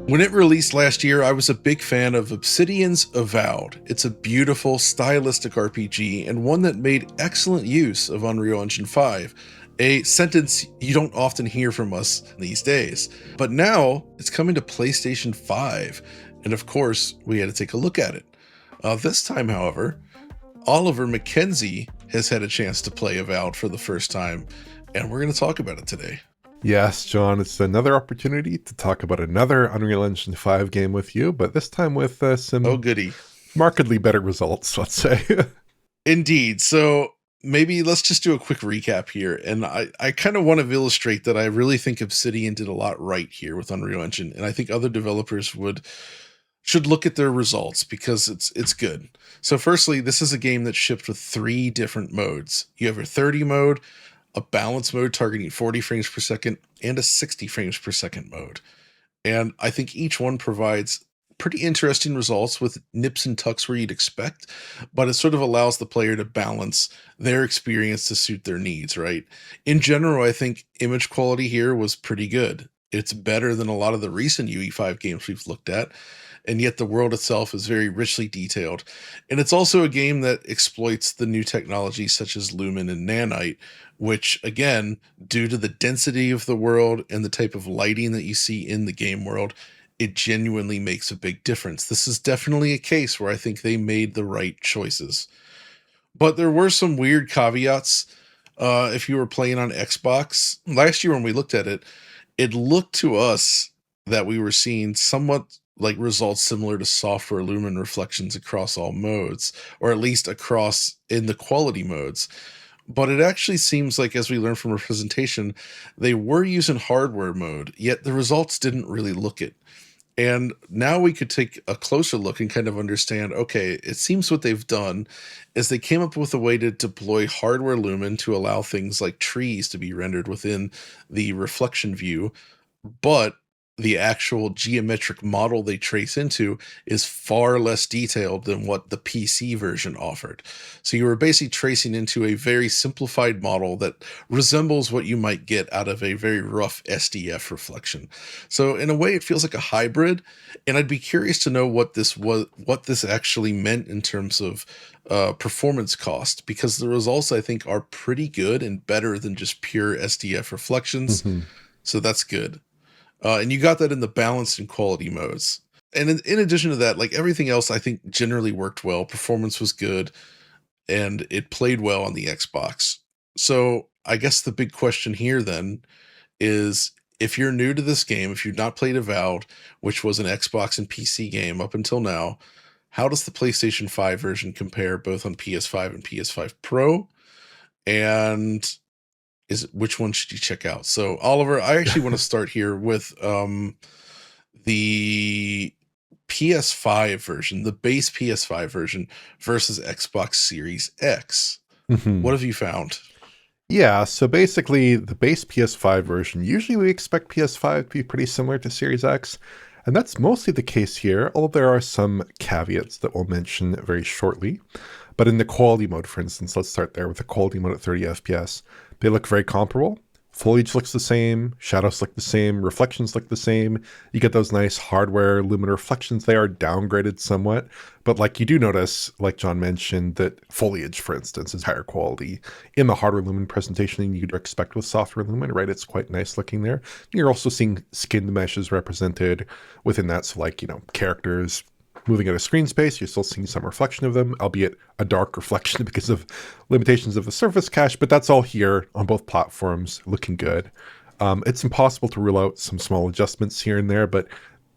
When it released last year, I was a big fan of Obsidian's Avowed. It's a beautiful, stylistic RPG and one that made excellent use of Unreal Engine 5, a sentence you don't often hear from us these days. But now it's coming to PlayStation 5, and of course, we had to take a look at it. This time, however, Oliver McKenzie has had a chance to play Avowed for the first time, and we're going to talk about it today. Yes, John, it's another opportunity to talk about another Unreal Engine 5 game with you, but this time with some Oh, goody. markedly better results, let's say. Indeed. So maybe let's just do a quick recap here. And I kind of want to illustrate that I really think Obsidian did a lot right here with Unreal Engine. And I think other developers should look at their results because it's good. So firstly, this is a game that shipped with 3 different modes. You have a 30 mode, a balance mode targeting 40 frames per second, and a 60 frames per second mode. And I think each one provides pretty interesting results with nips and tucks where you'd expect, but it sort of allows the player to balance their experience to suit their needs, right? In general, I think image quality here was pretty good. It's better than a lot of the recent UE5 games we've looked at, and yet the world itself is very richly detailed. And it's also a game that exploits the new technology such as Lumen and Nanite, which, again, due to the density of the world and the type of lighting that you see in the game world, it genuinely makes a big difference. This is definitely a case where I think they made the right choices. But there were some weird caveats. If you were playing on Xbox, last year when we looked at it, it looked to us that we were seeing somewhat like results similar to software Lumen reflections across all modes, or at least across in the quality modes. But it actually seems like, as we learned from our presentation, they were using hardware mode, yet the results didn't really look it. And now we could take a closer look and kind of understand, okay, it seems what they've done is they came up with a way to deploy hardware Lumen to allow things like trees to be rendered within the reflection view, but the actual geometric model they trace into is far less detailed than what the PC version offered. So you were basically tracing into a very simplified model that resembles what you might get out of a very rough SDF reflection. So in a way, it feels like a hybrid, and I'd be curious to know what this actually meant in terms of performance cost, because the results I think are pretty good and better than just pure SDF reflections. So that's good. And you got that in the balanced and quality modes. And in addition to that, like everything else, I think generally worked well. Performance was good, and it played well on the Xbox. So I guess the big question here then is, if you're new to this game, if you've not played Avowed, which was an Xbox and PC game up until now, how does the PlayStation 5 version compare both on PS5 and PS5 Pro? And which one should you check out? So Oliver, I actually want to start here with the PS5 version, the base PS5 version versus Xbox Series X. What have you found? Yeah, so basically the base PS5 version, usually we expect PS5 to be pretty similar to Series X, and that's mostly the case here, although there are some caveats that we'll mention very shortly. But in the quality mode, for instance, let's start there with the quality mode at 30 FPS. They look very comparable. Foliage looks the same, shadows look the same, reflections look the same. You get those nice hardware lumen reflections. They are downgraded somewhat, but like you do notice, like John mentioned, that foliage, for instance, is higher quality in the hardware lumen presentation than you'd expect with software lumen, right? It's quite nice looking there. You're also seeing skin meshes represented within that, so like, characters moving out of screen space, you're still seeing some reflection of them, albeit a dark reflection because of limitations of the surface cache, but that's all here on both platforms, looking good. It's impossible to rule out some small adjustments here and there, but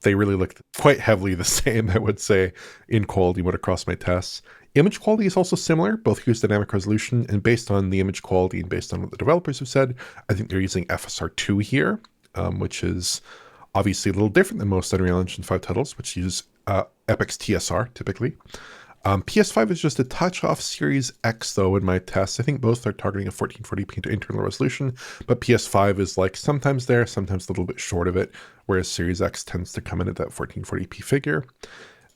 they really look quite heavily the same, I would say, in quality mode across my tests. Image quality is also similar, both use dynamic resolution, and based on the image quality and based on what the developers have said, I think they're using FSR2 here, which is obviously a little different than most Unreal Engine 5 titles, which use Epic's TSR typically. PS5 is just a touch off Series X though in my tests. I think both are targeting a 1440p internal resolution, but PS5 is like sometimes there, sometimes a little bit short of it, whereas Series X tends to come in at that 1440p figure.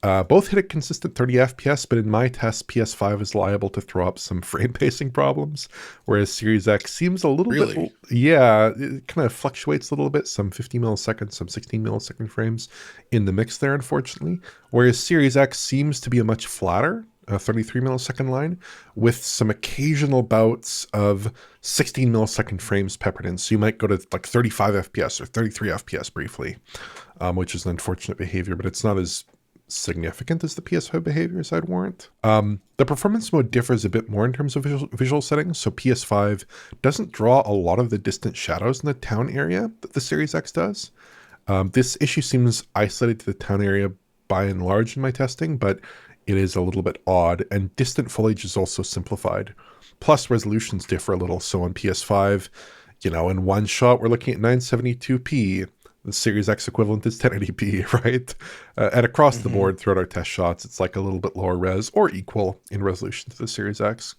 Both hit a consistent 30 FPS, but in my test, PS5 is liable to throw up some frame pacing problems, whereas Series X seems a little bit, Really? yeah, it kind of fluctuates a little bit, some 50 milliseconds, some 16 millisecond frames in the mix there, unfortunately, whereas Series X seems to be a much flatter, 33 millisecond line, with some occasional bouts of 16 millisecond frames peppered in. So you might go to like 35 FPS or 33 FPS briefly, which is an unfortunate behavior, but it's not as significant as the PS5 behaviors I'd warrant. The performance mode differs a bit more in terms of visual settings, so PS5 doesn't draw a lot of the distant shadows in the town area that the Series X does. This issue seems isolated to the town area by and large in my testing, but it is a little bit odd, and distant foliage is also simplified. Plus, resolutions differ a little, so on PS5, in one shot we're looking at 972p, the Series X equivalent is 1080p, right? And across the board throughout our test shots, it's like a little bit lower res or equal in resolution to the Series X.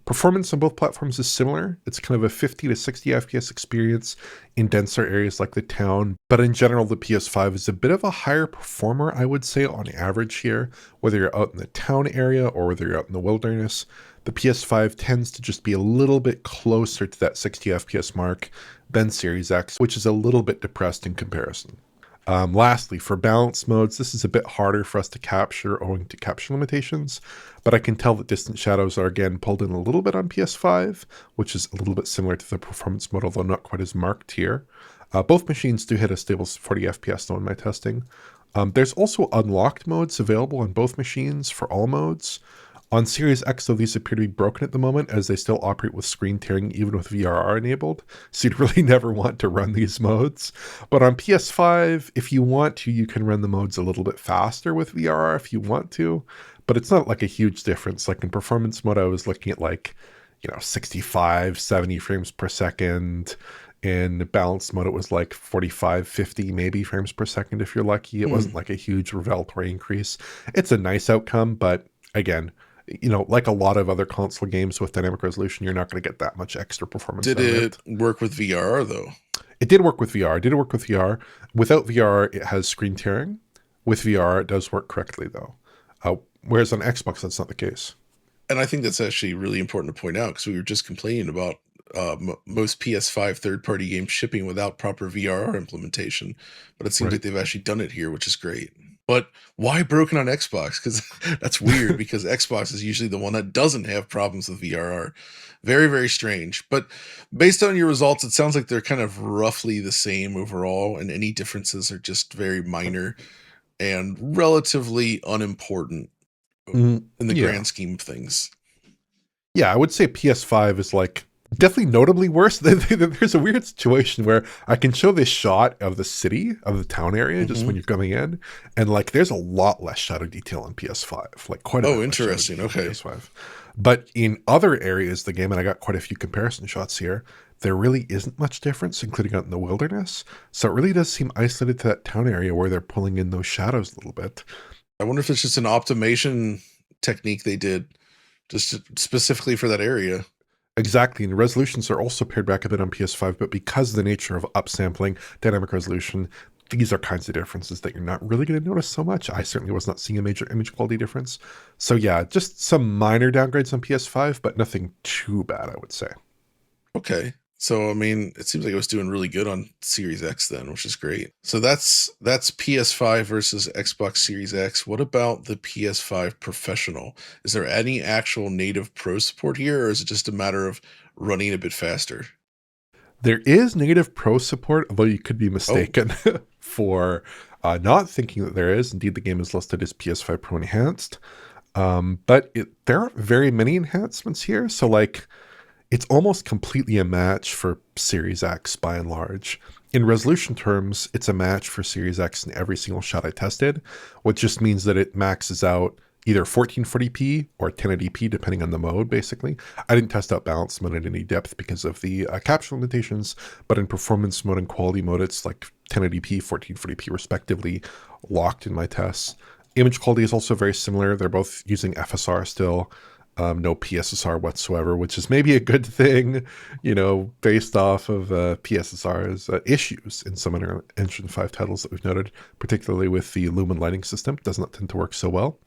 Performance on both platforms is similar. It's kind of a 50 to 60 FPS experience in denser areas like the town, but in general, the PS5 is a bit of a higher performer, I would say, on average here, whether you're out in the town area or whether you're out in the wilderness. The PS5 tends to just be a little bit closer to that 60 FPS mark than Series X, which is a little bit depressed in comparison. Lastly, for balance modes, this is a bit harder for us to capture owing to capture limitations, but I can tell that distant shadows are again pulled in a little bit on PS5, which is a little bit similar to the performance mode, although not quite as marked here. Both machines do hit a stable 40 FPS though in my testing. There's also unlocked modes available on both machines for all modes. On Series X, though, these appear to be broken at the moment as they still operate with screen tearing even with VRR enabled, so you'd really never want to run these modes. But on PS5, if you want to, you can run the modes a little bit faster with VRR if you want to, but it's not like a huge difference. Like in performance mode, I was looking at 65, 70 frames per second. In balance mode, it was like 45, 50 maybe frames per second if you're lucky. It wasn't like a huge revelatory increase. It's a nice outcome, but again, like a lot of other console games with dynamic resolution, you're not going to get that much extra performance out Did of it it. work with VR though? It did work with VR. Did it work with VR? Without VR, it has screen tearing. With VR, it does work correctly, though. Whereas on Xbox, that's not the case. And I think that's actually really important to point out because we were just complaining about most PS5 third-party games shipping without proper VRR implementation, but it seems like they've actually done it here, which is great. But why broken on Xbox? Because that's weird because Xbox is usually the one that doesn't have problems with VRR. Very, very strange. But based on your results, it sounds like they're kind of roughly the same overall, and any differences are just very minor and relatively unimportant in the Yeah. grand scheme of things. Yeah, I would say PS5 is definitely notably worse. There's a weird situation where I can show this shot of the city, of the town area, just when you're coming in, and there's a lot less shadow detail on PS5, quite a bit less shadow Interesting. detail on Okay. PS5. But in other areas of the game, and I got quite a few comparison shots here, there really isn't much difference, including out in the wilderness. So it really does seem isolated to that town area where they're pulling in those shadows a little bit. I wonder if it's just an optimization technique they did just specifically for that area. Exactly, and resolutions are also pared back a bit on PS5, but because of the nature of upsampling, dynamic resolution, these are kinds of differences that you're not really going to notice so much. I certainly was not seeing a major image quality difference. So yeah, just some minor downgrades on PS5, but nothing too bad, I would say. Okay. So, I mean, it seems like it was doing really good on Series X then, which is great. So that's PS5 versus Xbox Series X. What about the PS5 Professional? Is there any actual native Pro support here, or is it just a matter of running a bit faster? There is native Pro support, although you could be mistaken for not thinking that there is. Indeed, the game is listed as PS5 Pro Enhanced. But there aren't very many enhancements here, so it's almost completely a match for Series X by and large. In resolution terms, it's a match for Series X in every single shot I tested, which just means that it maxes out either 1440p or 1080p, depending on the mode, basically. I didn't test out balance mode in any depth because of the capture limitations, but in performance mode and quality mode, it's 1080p, 1440p respectively, locked in my tests. Image quality is also very similar. They're both using FSR still. no PSSR whatsoever, which is maybe a good thing, based off of PSSR's issues in some Unreal Engine 5 titles that we've noted, particularly with the Lumen lighting system. It does not tend to work so well.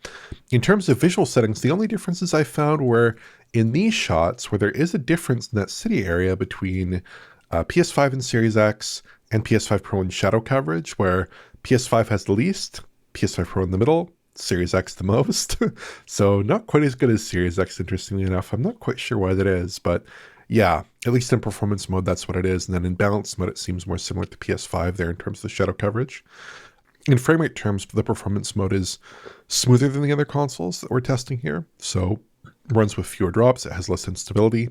In terms of visual settings, the only differences I found were in these shots where there is a difference in that city area between PS5 and Series X and PS5 Pro in shadow coverage, where PS5 has the least, PS5 Pro in the middle, Series X the most. So not quite as good as Series X, interestingly enough. I'm not quite sure why that is, but yeah, at least in performance mode, that's what it is. And then in balance mode, it seems more similar to PS5 there in terms of the shadow coverage. In frame rate terms, the performance mode is smoother than the other consoles that we're testing here. So runs with fewer drops, it has less instability.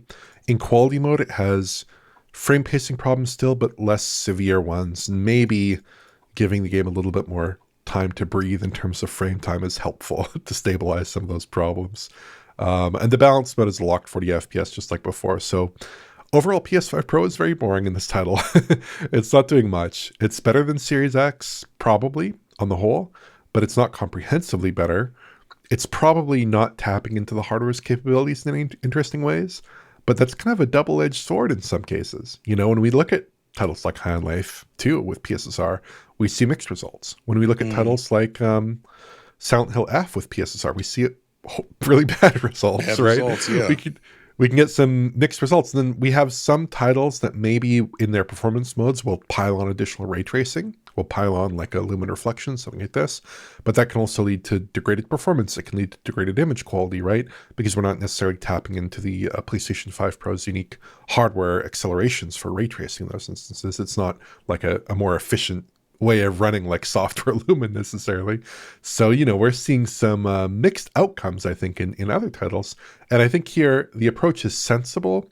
In quality mode, it has frame pacing problems still, but less severe ones. Maybe giving the game a little bit more time to breathe in terms of frame time is helpful to stabilize some of those problems. And the balance mode is locked 40 FPS just like before. So overall, PS5 Pro is very boring in this title. It's not doing much. It's better than Series X, probably, on the whole, but it's not comprehensively better. It's probably not tapping into the hardware's capabilities in any interesting ways, but that's kind of a double-edged sword in some cases. When we look at titles like High on Life 2 with PSSR, we see mixed results. When we look at titles like Silent Hill F with PSSR, we see really bad results, Bad right? results, yeah. We can get some mixed results. And then we have some titles that maybe in their performance modes will pile on additional ray tracing, will pile on like a lumen reflection, something like this. But that can also lead to degraded performance. It can lead to degraded image quality, right? Because we're not necessarily tapping into the PlayStation 5 Pro's unique hardware accelerations for ray tracing in those instances. It's not like a more efficient way of running like software lumen necessarily. So, we're seeing some mixed outcomes, I think, in other titles. And I think here the approach is sensible,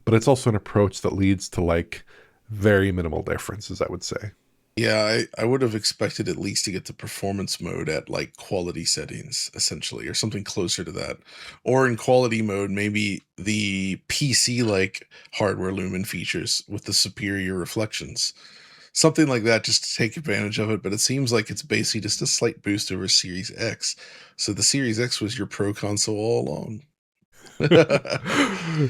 but it's also an approach that leads to like very minimal differences, I would say. Yeah, I would have expected at least to get the performance mode at like quality settings, essentially, or something closer to that. Or in quality mode, maybe the PC like hardware lumen features with the superior reflections. Something like that just to take advantage of it, but it seems like it's basically just a slight boost over Series X. So the Series X was your pro console all along.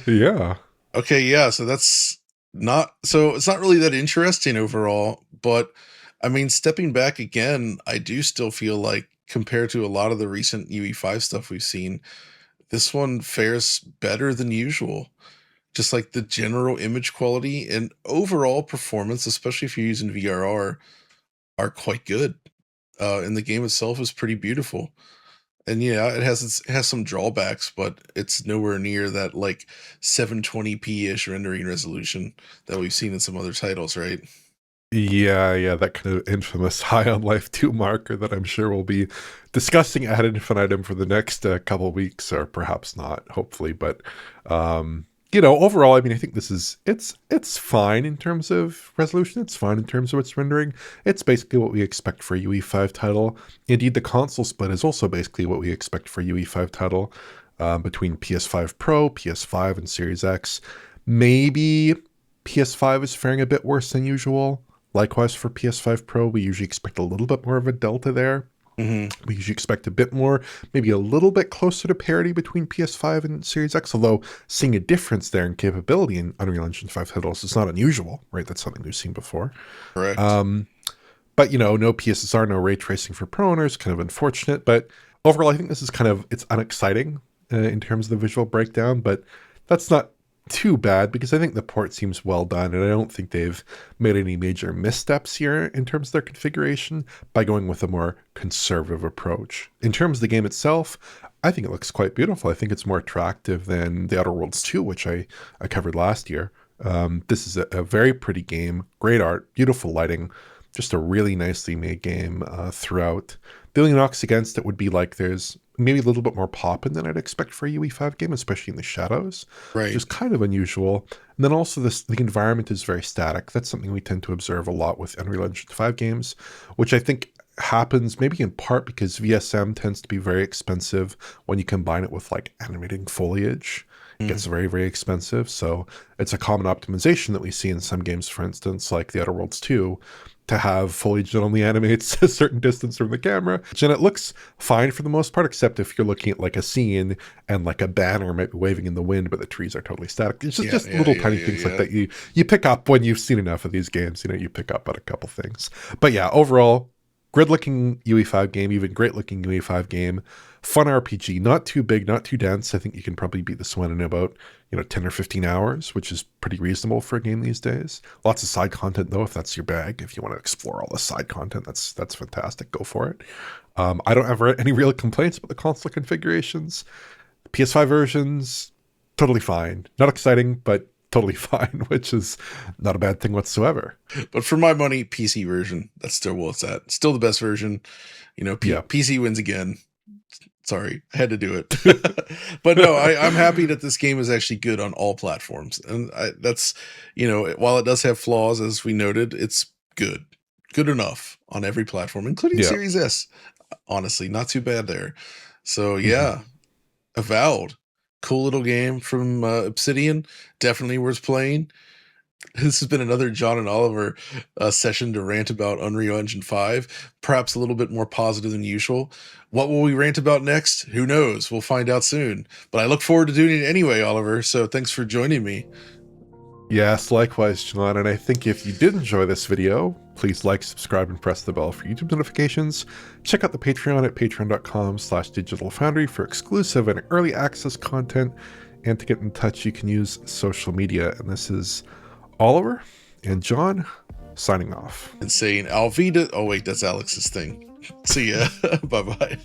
Yeah. Okay, yeah, so it's not really that interesting overall, but I mean, stepping back again, I do still feel like compared to a lot of the recent UE5 stuff we've seen, this one fares better than usual. Just like the general image quality and overall performance, especially if you're using VRR, are quite good. And the game itself is pretty beautiful. And yeah, it has some drawbacks, but it's nowhere near that like 720p-ish rendering resolution that we've seen in some other titles, right? Yeah, that kind of infamous High on Life 2 marker that I'm sure we'll be discussing ad infinitum for the next couple of weeks, or perhaps not, hopefully. But overall, I mean, I think it's fine in terms of resolution. It's fine in terms of its rendering. It's basically what we expect for a UE5 title. Indeed, the console split is also basically what we expect for a UE5 title between PS5 Pro, PS5, and Series X. Maybe PS5 is faring a bit worse than usual. Likewise for PS5 Pro, we usually expect a little bit more of a delta there. We usually expect a bit more, maybe a little bit closer to parity between PS5 and Series X, although seeing a difference there in capability in Unreal Engine 5 titles is not unusual, right? That's something we've seen before. Correct. But, no PSSR, no ray tracing for pro owners, kind of unfortunate. But overall, I think this is it's unexciting in terms of the visual breakdown, but that's not too bad because I think the port seems well done, and I don't think they've made any major missteps here in terms of their configuration by going with a more conservative approach. In terms of the game itself, I think it looks quite beautiful. I think it's more attractive than The Outer Worlds 2, which I covered last year. This is a very pretty game, great art, beautiful lighting, just a really nicely made game throughout. The only knocks against it would be like there's maybe a little bit more pop in than I'd expect for a UE5 game, especially in the shadows, which Right. is kind of unusual. And then also the environment is very static. That's something we tend to observe a lot with Unreal Engine 5 games, which I think happens maybe in part because VSM tends to be very expensive when you combine it with like animating foliage. It gets very, very expensive. So it's a common optimization that we see in some games, for instance, like The Outer Worlds 2, to have foliage that only animates a certain distance from the camera. And it looks fine for the most part, except if you're looking at like a scene and like a banner might be waving in the wind, but the trees are totally static. It's just little tiny things like that you pick up when you've seen enough of these games. You pick up on a couple things. But yeah, overall, good-looking UE5 game, even great-looking UE5 game. Fun RPG, not too big, not too dense. I think you can probably beat this one in about 10 or 15 hours, which is pretty reasonable for a game these days. Lots of side content though, if that's your bag. If you want to explore all the side content, that's fantastic. Go for it. I don't have any real complaints about the console configurations. PS5 versions, totally fine. Not exciting, but totally fine, which is not a bad thing whatsoever. But for my money, PC version, that's still where it's at. Still the best version. PC wins again. Sorry, I had to do it. But no, I'm happy that this game is actually good on all platforms. And that's, while it does have flaws, as we noted, it's good. Good enough on every platform, including Series S. Honestly, not too bad there. So yeah, Avowed. Cool little game from Obsidian. Definitely worth playing. This has been another John and Oliver session to rant about Unreal Engine 5, perhaps a little bit more positive than usual. What will we rant about next? Who knows? We'll find out soon. But I look forward to doing it anyway, Oliver, so thanks for joining me. Yes, likewise, John. And I think if you did enjoy this video, please like, subscribe, and press the bell for YouTube notifications. Check out the Patreon at patreon.com/digitalfoundry for exclusive and early access content. And to get in touch, you can use social media. And this is Oliver and John signing off. And saying Alvida. Oh, wait, that's Alex's thing. See ya. Bye-bye.